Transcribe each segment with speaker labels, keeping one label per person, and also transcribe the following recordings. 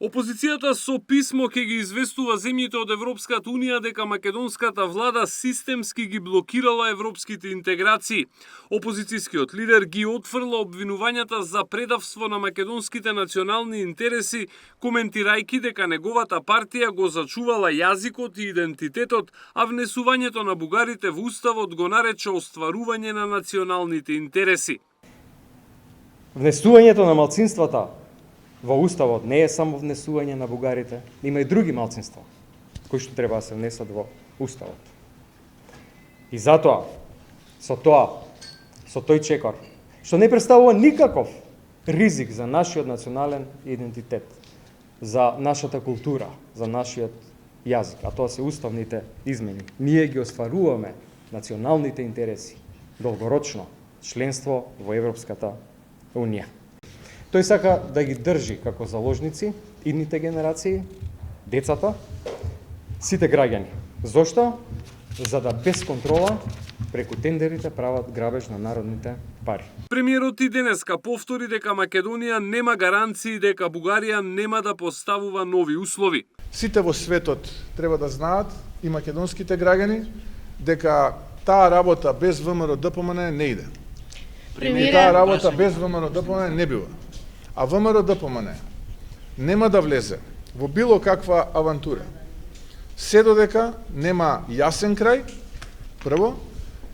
Speaker 1: Опозицијата со писмо ќе ги известува земјите од Европската унија дека македонската влада системски ги блокирала европските интеграции. Опозицијскиот лидер ги отфрла обвинувањата за предавство на македонските национални интереси, коментирајќи дека неговата партија го зачувала јазикот и идентитетот, а внесувањето на бугарите во уставот го нарече остварување на националните интереси.
Speaker 2: Внесувањето на малцинствата во уставот не е само внесување на бугарите, има и други малцинства кои што треба да се внесат во уставот. И затоа, со тој чекор, што не представува никаков ризик за нашиот национален идентитет, за нашата култура, за нашиот јазик, а тоа се уставните измени. Ние ги остваруваме националните интереси долгорочно членство во Европската Унија. Тој сака да ги држи како заложници идните генерации, децата, сите граѓани. Зошто? За да без контрола преку тендерите прават грабеж на народните пари.
Speaker 1: Премиерот и денеска повтори дека Македонија нема гаранции дека Бугарија нема да поставува нови услови.
Speaker 3: Сите во светот треба да знаат, и македонските граѓани, дека таа работа без ВМРО-ДПМН не иде. И таа работа без ВМРО-ДПМН не бива. А ВМРО-ДПМН нема да влезе во било каква авантура се додека нема јасен крај, прво,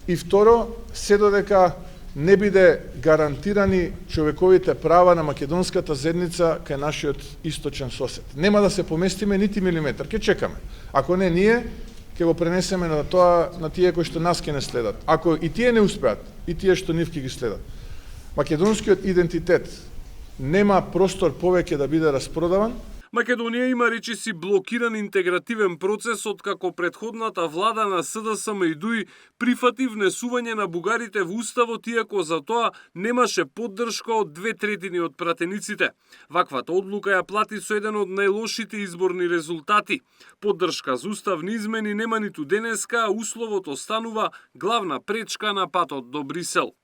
Speaker 3: и второ, се додека не биде гарантирани човековите права на македонската заедница кај нашиот источен сосед. Нема да се поместиме нити милиметар, ќе чекаме. Ако не ние, ќе го пренесеме на тоа на тие кои што нас ќе не следат. Ако и тие не успеат, и тие што нив ќе ги следат. Македонскиот идентитет нема простор повеќе да биде распродаван.
Speaker 1: Македонија има речиси блокиран интегративен процес откако претходната влада на СДСМ и ДУИ прифати внесување на бугарите во уставот, иако за тоа немаше поддршка од 2/3 од пратениците. Ваквата одлука ја плати со еден од најлошите изборни резултати. Поддршка за уставни измени нема ниту денеска, а условот останува главна пречка на патот до Брисел.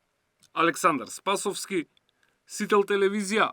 Speaker 1: Александар Спасовски, Сител телевизија.